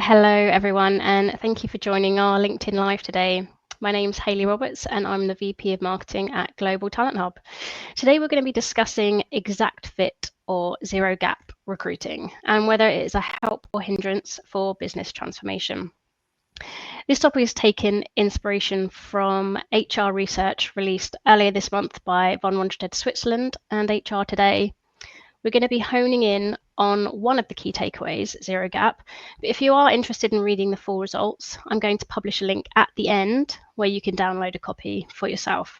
Hello, everyone, and thank you for joining our LinkedIn Live today. My name's Hayley Roberts, and I'm the VP of Marketing at Global Talent Hub. Today, we're going to be discussing exact fit or zero gap recruiting and whether it is a help or hindrance for business transformation. This topic is taken inspiration from HR research released earlier this month by von Rundstedt, Switzerland, and HR Today. We're going to be honing in on one of the key takeaways, zero gap. But if you are interested in reading the full results, I'm going to publish a link at the end where you can download a copy for yourself.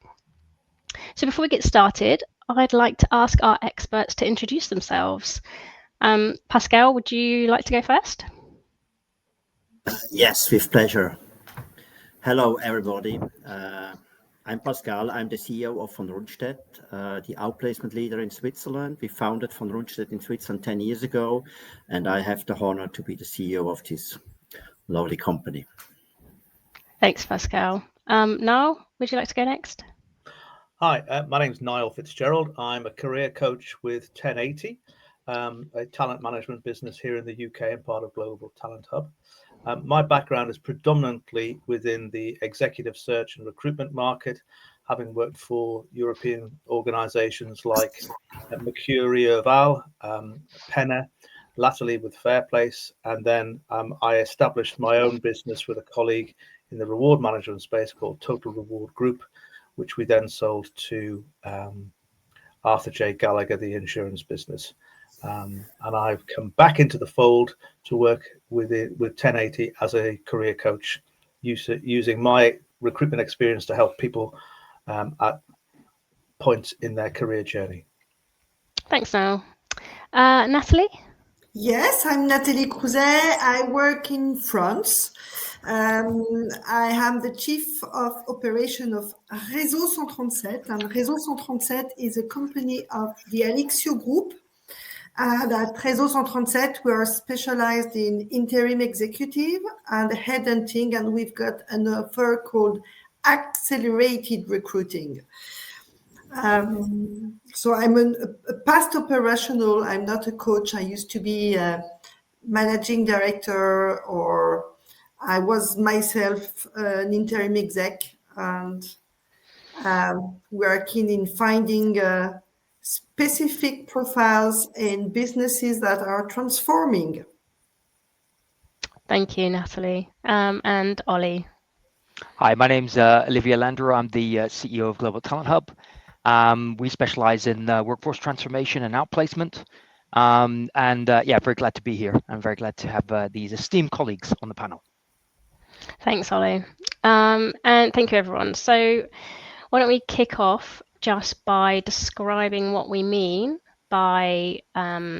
So before we get started, I'd like to ask our experts to introduce themselves. Pascal, would you like to go first? Yes, with pleasure. Hello, everybody. I'm Pascal. I'm the CEO of von Rundstedt, the outplacement leader in Switzerland. We founded von Rundstedt in Switzerland 10 years ago, and I have the honor to be the CEO of this lovely company. Thanks, Pascal. Niall, would you like to go next? Hi, my name is Niall Fitzgerald. I'm a career coach with 1080, a talent management business here in the UK and part of Global Talent Hub. My background is predominantly within the executive search and recruitment market, having worked for European organisations like Mercury Oval, Penna, latterly with Fairplace, and then I established my own business with a colleague in the reward management space called Total Reward Group, which we then sold to Arthur J. Gallagher, the insurance business. And I've come back into the fold to work with 1080 as a career coach, using my recruitment experience to help people at points in their career journey. Thanks, Niall. Natalie? Yes, I'm Nathalie Crouzet. I work in France. I am the chief of operation of Réseau 137, and Réseau 137 is a company of the Alexio Group. At Réseau 137, we are specialized in interim executive and headhunting, and we've got an offer called accelerated recruiting. So I'm a past operational. I'm not a coach. I used to be a managing director, or I was myself an interim exec, and working in finding specific profiles in businesses that are transforming. Thank you, Natalie. And Ollie. Hi, my name's Olivia Landreau. I'm the CEO of Global Talent Hub. We specialize in workforce transformation and outplacement. Very glad to be here. I'm very glad to have these esteemed colleagues on the panel. Thanks, Ollie. And thank you, everyone. So why don't we kick off just by describing what we mean by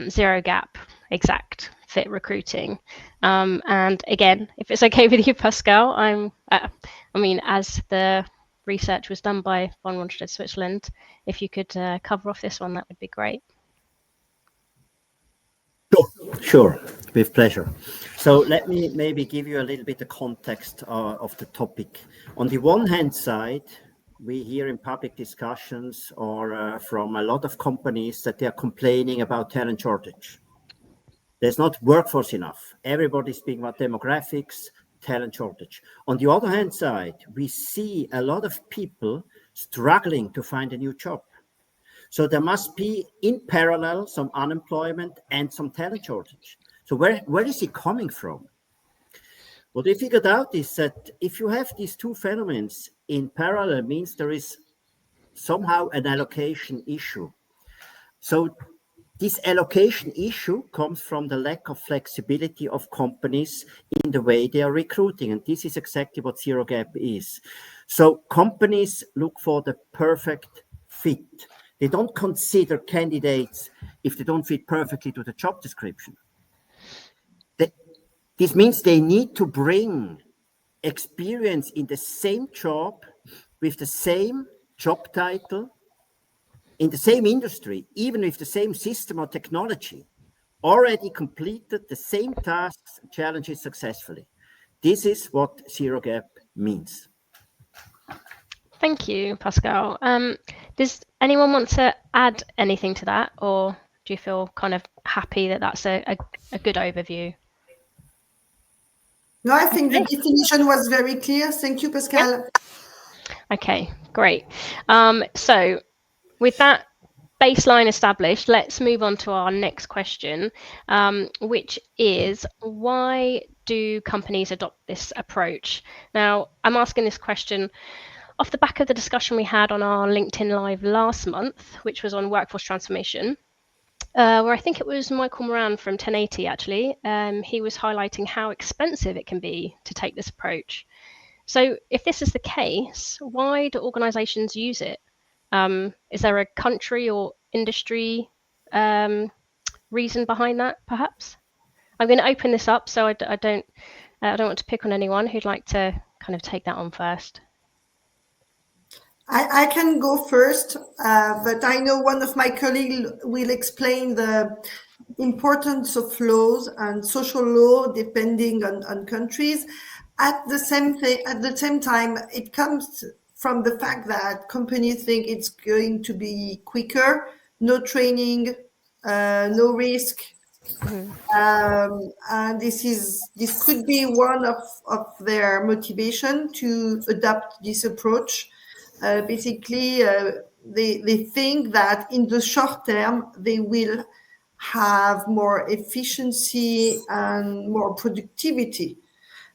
zero gap exact fit recruiting. And again, if it's okay with you, Pascal, as the research was done by von Rundstedt, Switzerland, if you could cover off this one, that would be great. Sure, with pleasure. So let me maybe give you a little bit of context of the topic. On the one hand side, we hear in public discussions or from a lot of companies that they are complaining about talent shortage. There's not workforce enough. Everybody's speaking about demographics, talent shortage. On the other hand side, we see a lot of people struggling to find a new job. So there must be in parallel some unemployment and some talent shortage. So where is it coming from? What they figured out is that if you have these two phenomena in parallel, it means there is somehow an allocation issue. So this allocation issue comes from the lack of flexibility of companies in the way they are recruiting. And this is exactly what zero gap is. So companies look for the perfect fit. They don't consider candidates if they don't fit perfectly to the job description. This means they need to bring experience in the same job with the same job title in the same industry, even with the same system or technology, already completed the same tasks and challenges successfully. This is what zero gap means. Thank you, Pascal. Does anyone want to add anything to that, or do you feel kind of happy that that's a good overview? No, I think the definition was very clear. Thank you, Pascal. Okay, great. So with that baseline established, let's move on to our next question, which is, why do companies adopt this approach? Now, I'm asking this question off the back of the discussion we had on our LinkedIn Live last month, which was on workforce transformation, where I think it was Michael Moran from 1080 actually. He was highlighting how expensive it can be to take this approach. So if this is the case, why do organizations use it? Is there a country or industry reason behind that, perhaps? I'm going to open this up, so I don't want to pick on anyone. Who'd like to kind of take that on first? I can go first, but I know one of my colleagues will explain the importance of laws and social law depending on countries. At the same time, it comes from the fact that companies think it's going to be quicker, no training, no risk. And this could be one of their motivation to adopt this approach. Basically, they think that in the short term, they will have more efficiency and more productivity.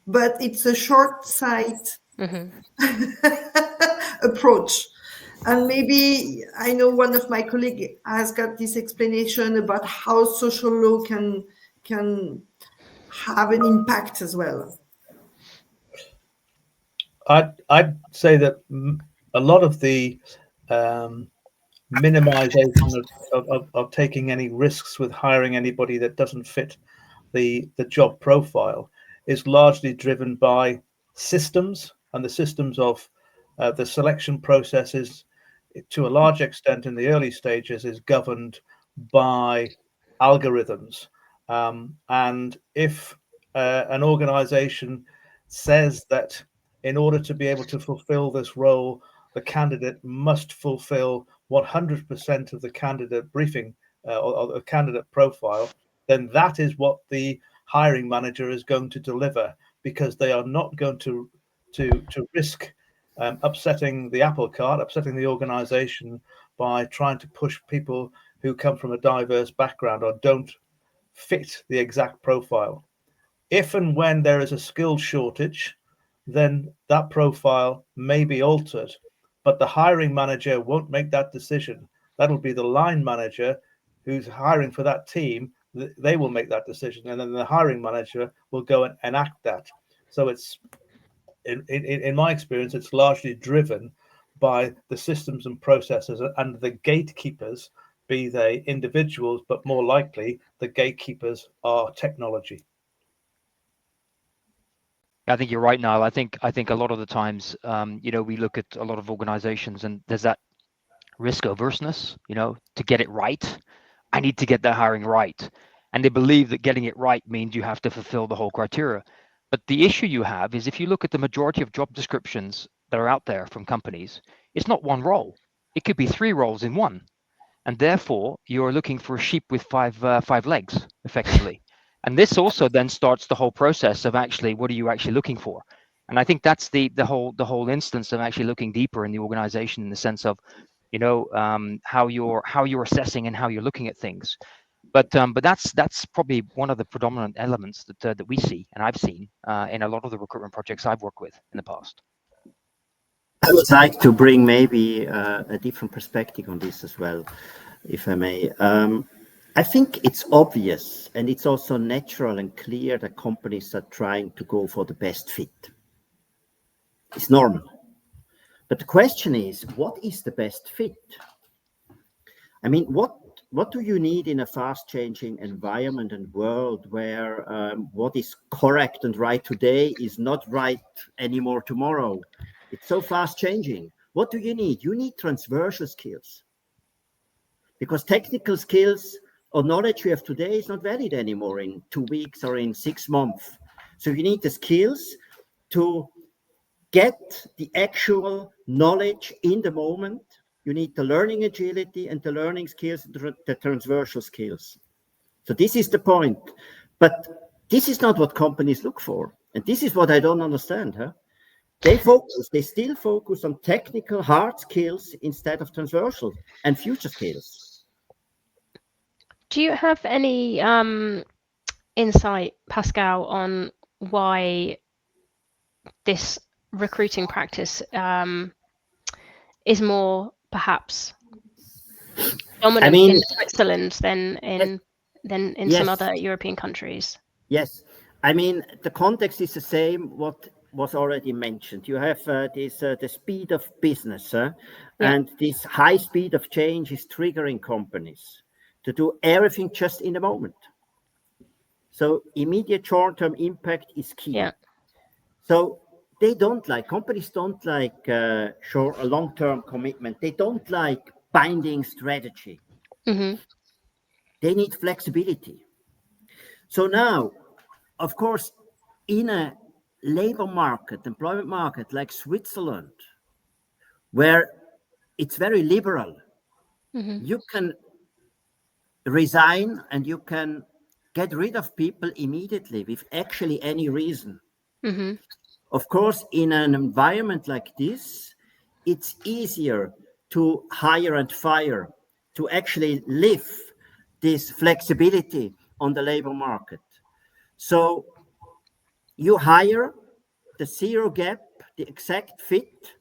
But it's a short-sighted approach. And maybe I know one of my colleagues has got this explanation about how social law can have an impact as well. I'd say that a lot of the minimization of taking any risks with hiring anybody that doesn't fit the job profile is largely driven by systems, and the systems of the selection processes, to a large extent in the early stages, is governed by algorithms. And if an organization says that in order to be able to fulfill this role, the candidate must fulfill 100% of the candidate briefing or the candidate profile, then that is what the hiring manager is going to deliver, because they are not going to risk upsetting the apple cart, upsetting the organization by trying to push people who come from a diverse background or don't fit the exact profile. If and when there is a skills shortage, then that profile may be altered, but the hiring manager won't make that decision. That'll be the line manager who's hiring for that team. They will make that decision, and then the hiring manager will go and enact that. So it's, in my experience, it's largely driven by the systems and processes and the gatekeepers, be they individuals, but more likely the gatekeepers are technology. I think you're right, Niall. I think a lot of the times, we look at a lot of organizations and there's that risk averseness, to get it right. I need to get that hiring right. And they believe that getting it right means you have to fulfill the whole criteria. But the issue you have is, if you look at the majority of job descriptions that are out there from companies, it's not one role. It could be 3 roles in one. And therefore, you're looking for a sheep with five legs, effectively. And this also then starts the whole process of actually, what are you actually looking for? And I think that's the whole instance of actually looking deeper in the organization, in the sense of, how you're assessing and how you're looking at things. But that's probably one of the predominant elements that we see, and I've seen in a lot of the recruitment projects I've worked with in the past. I would like to bring maybe a different perspective on this as well, if I may. I think it's obvious, and it's also natural and clear that companies are trying to go for the best fit. It's normal. But the question is, what is the best fit? I mean, what do you need in a fast-changing environment and world where what is correct and right today is not right anymore tomorrow? It's so fast-changing. What do you need? You need transversal skills. Because technical skills or knowledge you have today is not valid anymore in 2 weeks or in 6 months. So you need the skills to get the actual knowledge in the moment. You need the learning agility and the learning skills, the transversal skills. So this is the point. But this is not what companies look for. And this is what I don't understand. They still focus on technical hard skills instead of transversal and future skills. Do you have any insight, Pascal, on why this recruiting practice is more perhaps dominant in Switzerland than in some other European countries? Yes, I mean the context is the same. What was already mentioned. You have the speed of business, and this high speed of change is triggering companies to do everything just in a moment. So immediate short-term impact is key. Yeah. So companies don't like a long-term commitment. They don't like binding strategy. Mm-hmm. They need flexibility. So now, of course, in a labor market, employment market like Switzerland, where it's very liberal, you can resign and you can get rid of people immediately with actually any reason. Mm-hmm. Of course, in an environment like this, it's easier to hire and fire, to actually live this flexibility on the labor market. So you hire the zero gap, the exact fit.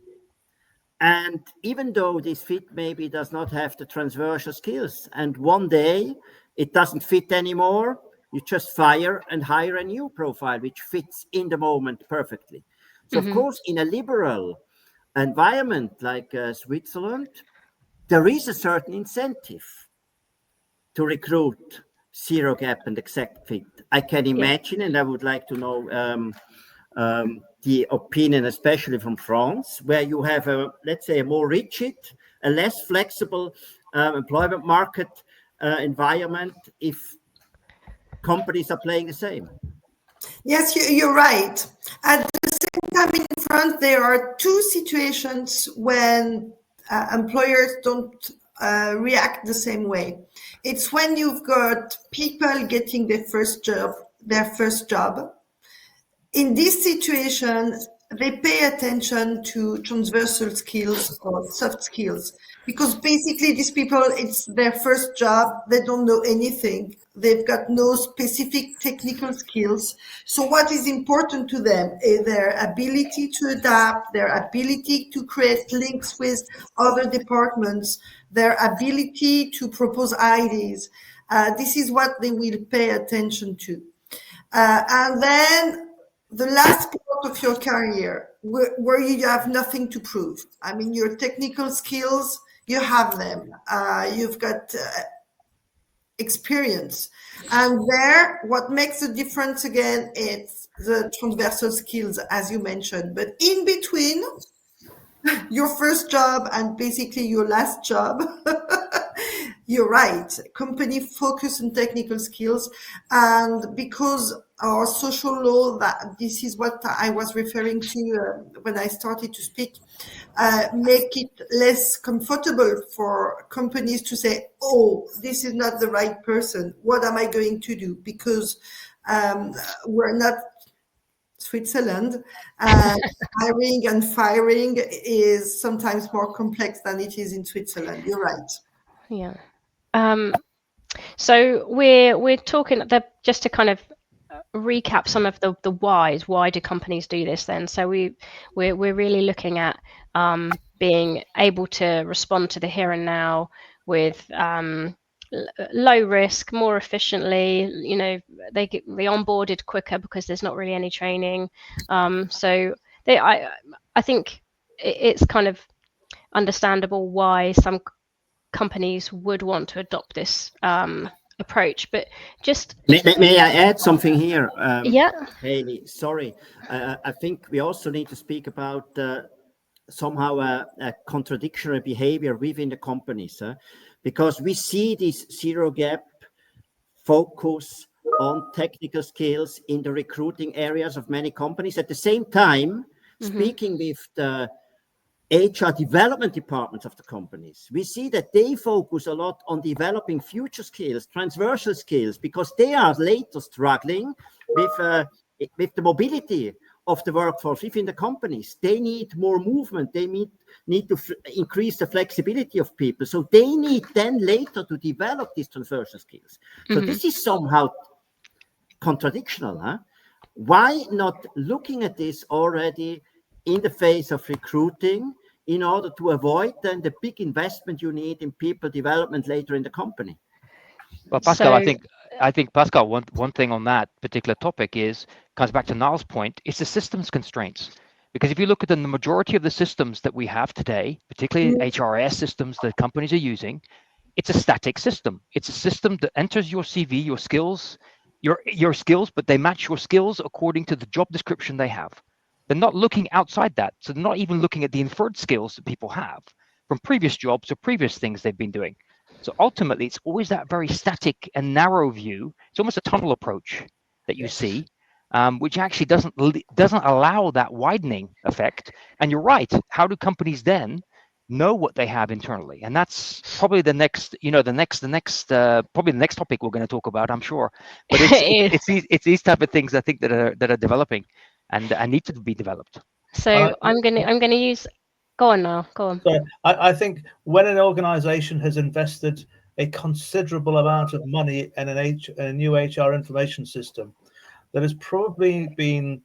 And even though this fit maybe does not have the transversal skills, and one day it doesn't fit anymore, you just fire and hire a new profile which fits in the moment perfectly. So, of course, in a liberal environment like Switzerland, there is a certain incentive to recruit zero gap and exact fit. I can imagine, and I would like to know the opinion, especially from France, where you have let's say, a more rigid, a less flexible employment market environment if companies are playing the same. Yes, you're right. At the same time, in France, there are two situations when employers don't react the same way. It's when you've got people getting their first job. In this situation, they pay attention to transversal skills or soft skills, because basically these people, it's their first job. They don't know anything. They've got no specific technical skills. So what is important to them is their ability to adapt, their ability to create links with other departments, their ability to propose ideas. This is what they will pay attention to. And then the last part of your career, where you have nothing to prove. I mean, your technical skills, you have them. You've got experience. And there, what makes the difference again, it's the transversal skills, as you mentioned. But in between your first job and basically your last job, you're right. Company focus on technical skills, and because our social law, that this is what I was referring to when I started to speak, make it less comfortable for companies to say, "Oh, this is not the right person. What am I going to do?" Because we're not Switzerland. Hiring and firing is sometimes more complex than it is in Switzerland. You're right. Yeah. So we're talking just to kind of recap some of the whys. Why do companies do this then? So we're really looking at being able to respond to the here and now with low risk, more efficiently. You know, they onboarded quicker because there's not really any training. So I think it's kind of understandable why some companies would want to adopt this approach, but just may I add something here? Haley, sorry, I think we also need to speak about somehow a contradictory behavior within the companies, because we see this zero gap focus on technical skills in the recruiting areas of many companies. At the same time, speaking with the HR development departments of the companies, we see that they focus a lot on developing future skills, transversal skills, because they are later struggling with with the mobility of the workforce within the companies, they need more movement. They need to increase the flexibility of people. So they need then later to develop these transversal skills. So this is somehow contradictional. Huh? Why not looking at this already in the phase of recruiting in order to avoid then the big investment you need in people development later in the company? Well, Pascal, I think Pascal, one thing on that particular topic comes back to Niall's point, it's the systems constraints. Because if you look at the majority of the systems that we have today, particularly HRIS systems that companies are using, it's a static system. It's a system that enters your CV, your skills, but they match your skills according to the job description they have. They're not looking outside that. So they're not even looking at the inferred skills that people have from previous jobs or previous things they've been doing. So ultimately, it's always that very static and narrow view. It's almost a tunnel approach that you see, which actually doesn't allow that widening effect. And you're right. How do companies then know what they have internally? And that's probably the next topic we're going to talk about, I'm sure. But it's these type of things I think that are developing and need to be developed. So I'm gonna use. Go on now. Go on. So I think when an organization has invested a considerable amount of money in a new HR information system that has probably been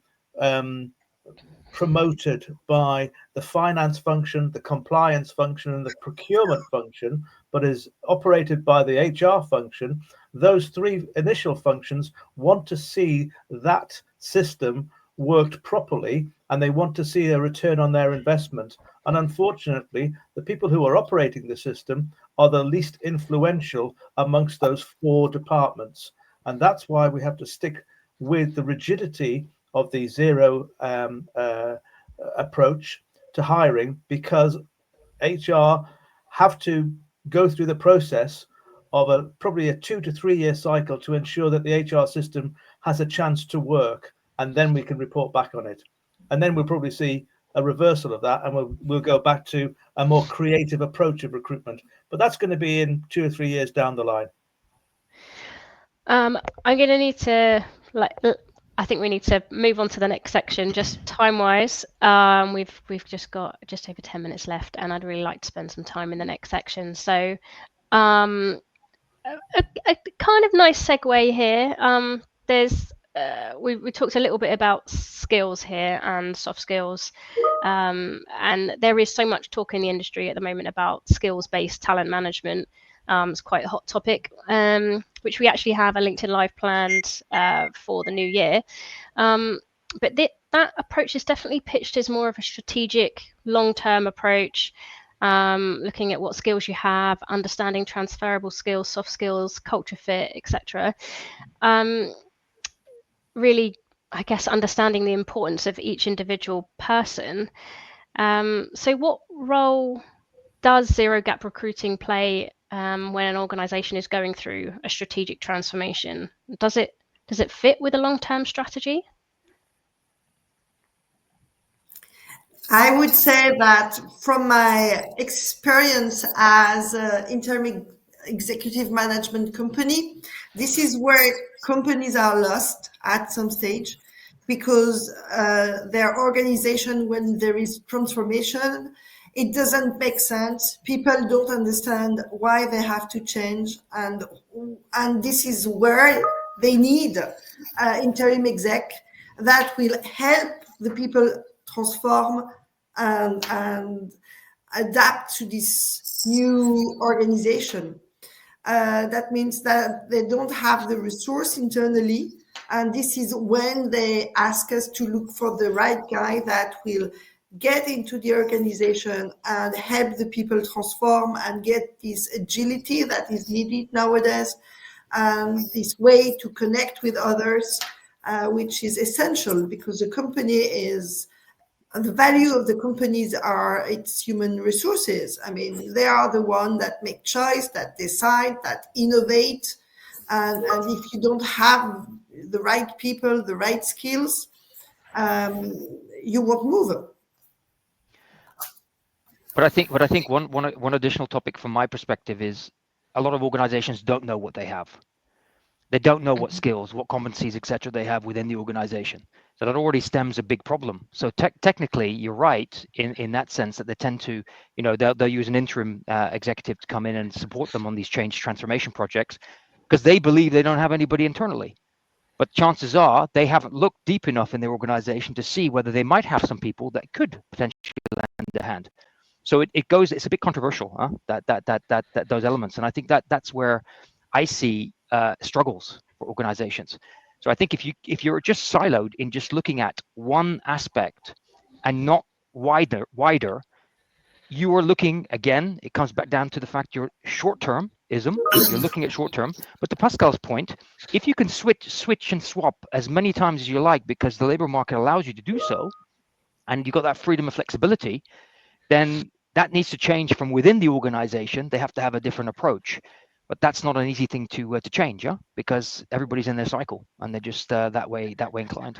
promoted by the finance function, the compliance function, and the procurement function, but is operated by the HR function, those three initial functions want to see that system worked properly, and they want to see a return on their investment. And unfortunately, the people who are operating the system are the least influential amongst those four departments. And that's why we have to stick with the rigidity of the zero approach to hiring, because HR have to go through the process of probably a 2 to 3 year cycle to ensure that the HR system has a chance to work, and then we can report back on it. And then we'll probably see a reversal of that, and we'll go back to a more creative approach of recruitment. But that's going to be in 2 or 3 years down the line. I'm going to need to I think we need to move on to the next section, just time-wise. We've just got just over 10 minutes left, and I'd really like to spend some time in the next section. So a kind of nice segue here. There's we talked a little bit about skills here and soft skills, and there is so much talk in the industry at the moment about skills-based talent management. It's quite a hot topic, which we actually have a LinkedIn Live planned for the new year. But that approach is definitely pitched as more of a strategic, long-term approach, looking at what skills you have, understanding transferable skills, soft skills, culture fit, etc. Really, I guess, understanding the importance of each individual person. So what role does zero gap recruiting play when an organization is going through a strategic transformation? Does it fit with a long-term strategy? I would say that from my experience as an interim executive management company, this is where companies are lost at some stage, because their organization, when there is transformation, it doesn't make sense. People don't understand why they have to change, and this is where they need interim exec that will help the people transform and adapt to this new organization. That means that they don't have the resource internally, and this is when they ask us to look for the right guy that will get into the organization and help the people transform and get this agility that is needed nowadays, and this way to connect with others, which is essential, because the company is, the value of the companies are its human resources. I mean, they are the ones that make choice, that decide, that innovate. And if you don't have the right people, the right skills, you won't move. But I think one additional topic from my perspective is a lot of organizations don't know what they have. They don't know what skills, what competencies, etc. they have within the organization. So that already stems a big problem. So technically, you're right in that sense that they tend to, they'll use an interim executive to come in and support them on these change transformation projects because they believe they don't have anybody internally. But chances are they haven't looked deep enough in their organization to see whether they might have some people that could potentially lend a hand. So it's a bit controversial, that those elements. And I think that's where I see struggles for organizations. So I think if you're just siloed in just looking at one aspect and not wider, you are looking, again, it comes back down to the fact you're short-termism, you're looking at short-term. But to Pascal's point, if you can switch and swap as many times as you like because the labor market allows you to do so, and you've got that freedom and flexibility, then that needs to change from within the organization. They have to have a different approach. But that's not an easy thing to change, because everybody's in their cycle and they're just that way inclined.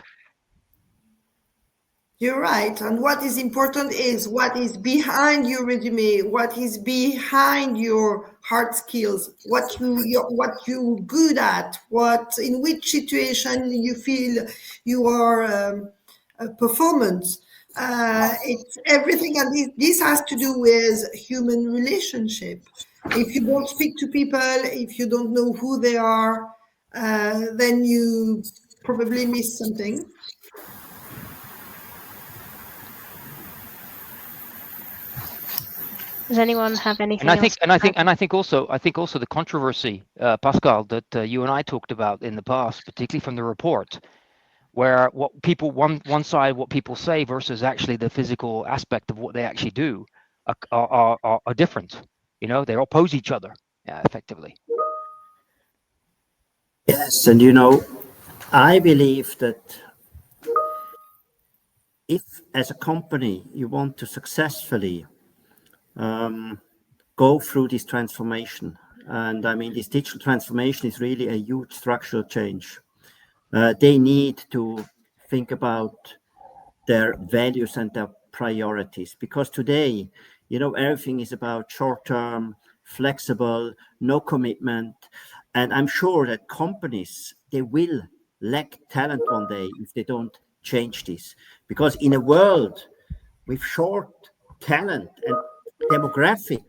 You're right. And what is important is what is behind your resume, what is behind your hard skills, what you're good at, in which situation you feel you are a performance. It's everything, and this has to do with human relationship. If you don't speak to people, if you don't know who they are, then you probably miss something. Does anyone have anything else? I think also the controversy, Pascal, that you and I talked about in the past, particularly from the report, where what people one side what people say versus actually the physical aspect of what they actually do are different. They oppose each other, effectively. Yes, and I believe that if, as a company, you want to successfully go through this transformation, and I mean, this digital transformation is really a huge structural change. They need to think about their values and their priorities, because today, everything is about short-term, flexible, no commitment. And I'm sure that companies, they will lack talent one day if they don't change this. Because in a world with short talent and demographic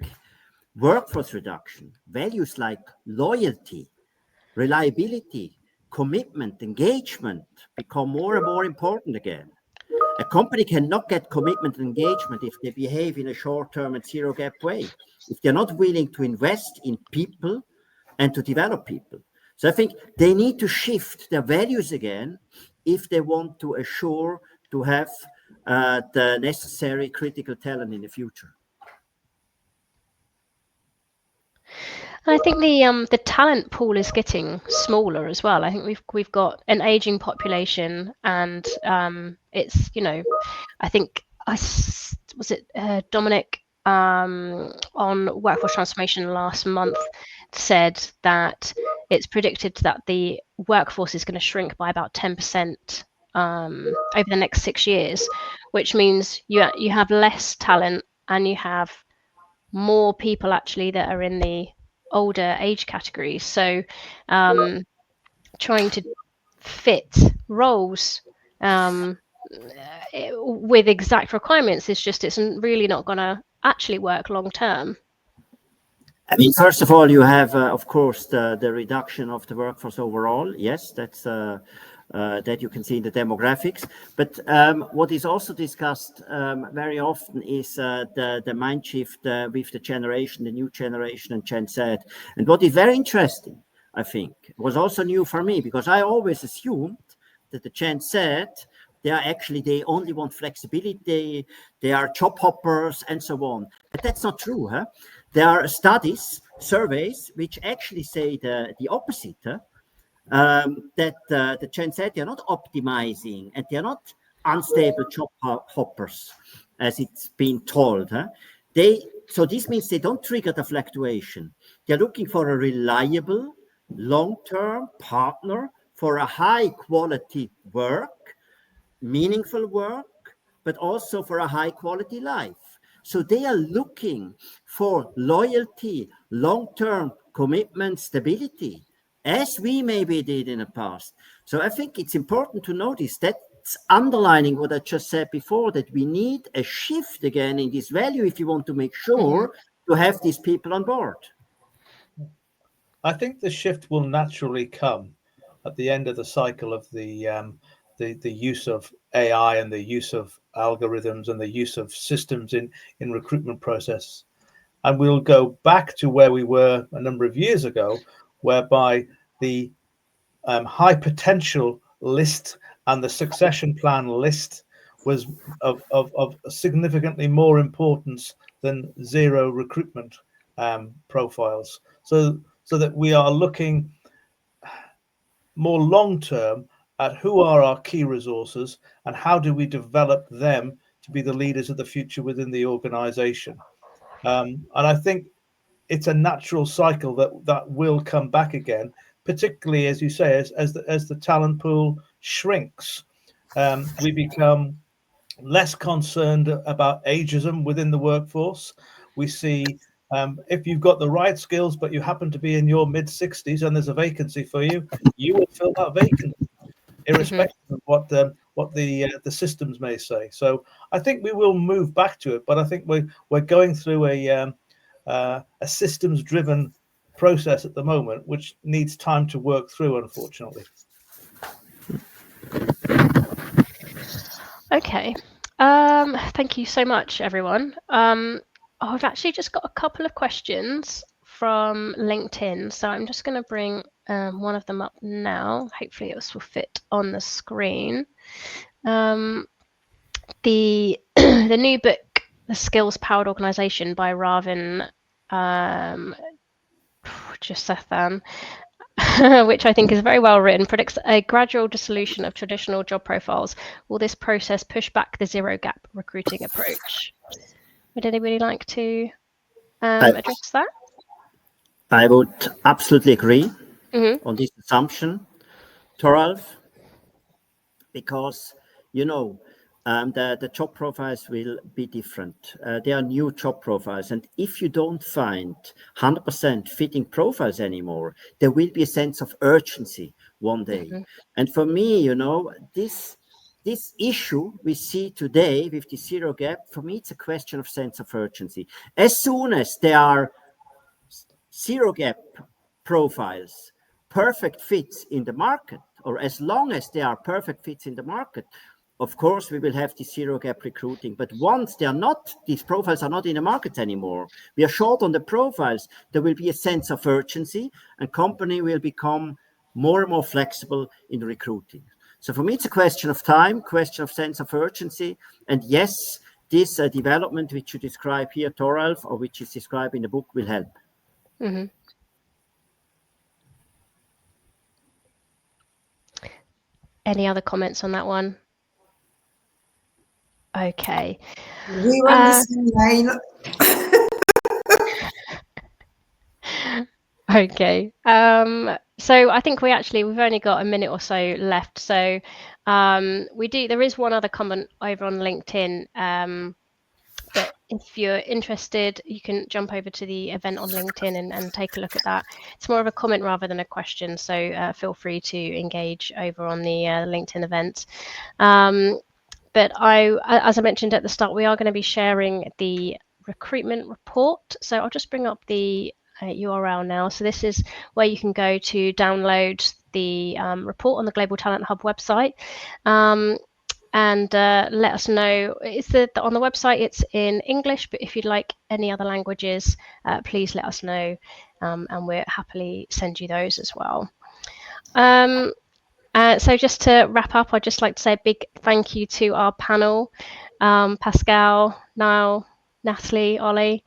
workforce reduction, values like loyalty, reliability, commitment, engagement become more and more important again. A company cannot get commitment and engagement if they behave in a short-term and zero-gap way, if they're not willing to invest in people and to develop people. So I think they need to shift their values again if they want to assure to have the necessary critical talent in the future. I think the talent pool is getting smaller as well. I think we've got an aging population, and it's I think was it Dominic on Workforce Transformation last month said that it's predicted that the workforce is going to shrink by about 10% over the next 6 years, which means you have less talent and you have more people actually that are in the older age categories. So trying to fit roles with exact requirements it's really not going to actually work long term. I mean, first of all, you have, of course, the reduction of the workforce overall. Yes, that's that you can see in the demographics. But what is also discussed very often is the mind shift with the new generation and Gen Z. And what is very interesting, I think, was also new for me, because I always assumed that the Gen Z, they only want flexibility, they are job hoppers and so on. But that's not true. There are surveys, which actually say the opposite. That the Gen Z, they're not optimizing and they're not unstable job hoppers, as it's been told. So this means they don't trigger the fluctuation. They're looking for a reliable, long-term partner for a high-quality work, meaningful work, but also for a high-quality life. So they are looking for loyalty, long-term commitment, stability. as we maybe did in the past. So I think it's important to notice that it's underlining what I just said before, that we need a shift again in this value if you want to make sure to have these people on board. I think the shift will naturally come at the end of the cycle of the use of AI and the use of algorithms and the use of systems in recruitment process. And we'll go back to where we were a number of years ago, whereby the high potential list and the succession plan list was of significantly more importance than zero recruitment profiles. So that we are looking more long term at who are our key resources and how do we develop them to be the leaders of the future within the organization. And I think it's a natural cycle that will come back again, particularly, as you say, as the talent pool shrinks. We become less concerned about ageism within the workforce. We see if you've got the right skills, but you happen to be in your mid-60s and there's a vacancy for you, you will fill that vacancy, irrespective of what the systems may say. So I think we will move back to it, but I think we're going through a systems-driven process at the moment, which needs time to work through, unfortunately. Okay. Thank you so much, everyone. I've actually just got a couple of questions from LinkedIn, so I'm just going to bring one of them up now. Hopefully this will fit on the screen. The the new book, The Skills Powered Organization by Ravin Josephan, which I think is very well written, predicts a gradual dissolution of traditional job profiles. Will this process push back the zero gap recruiting approach? Would anybody like to address that? I would absolutely agree on this assumption, Toralf, because, you know, the job profiles will be different. There are new job profiles. And if you don't find 100% fitting profiles anymore, there will be a sense of urgency one day. And for me, you know, this issue we see today with the zero gap, for me, it's a question of sense of urgency. As soon as there are zero gap profiles, perfect fits in the market, or as long as there are perfect fits in the market, of course, we will have the zero gap recruiting. But once they are not, these profiles are not in the market anymore, we are short on the profiles, there will be a sense of urgency and company will become more and more flexible in recruiting. So for me, it's a question of time, question of sense of urgency. And yes, this development which you describe here, Toralf, or which is described in the book, will help. Any other comments on that one? Okay. We were on the same line. Okay. So I think we've only got a minute or so left. So there is one other comment over on LinkedIn. But if you're interested, you can jump over to the event on LinkedIn and take a look at that. It's more of a comment rather than a question. So feel free to engage over on the LinkedIn event. But as I mentioned at the start, we are going to be sharing the recruitment report. So I'll just bring up the URL now. So this is where you can go to download the report on the Global Talent Hub website. And let us know. On the website, it's in English, but if you'd like any other languages, please let us know, and we'll happily send you those as well. So just to wrap up, I'd just like to say a big thank you to our panel, Pascal, Niall, Natalie, Ollie.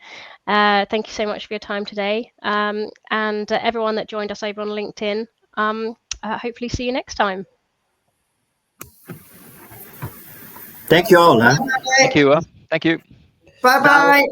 Thank you so much for your time today, and everyone that joined us over on LinkedIn. Hopefully see you next time. Thank you all. Thank you. Thank you. Bye-bye.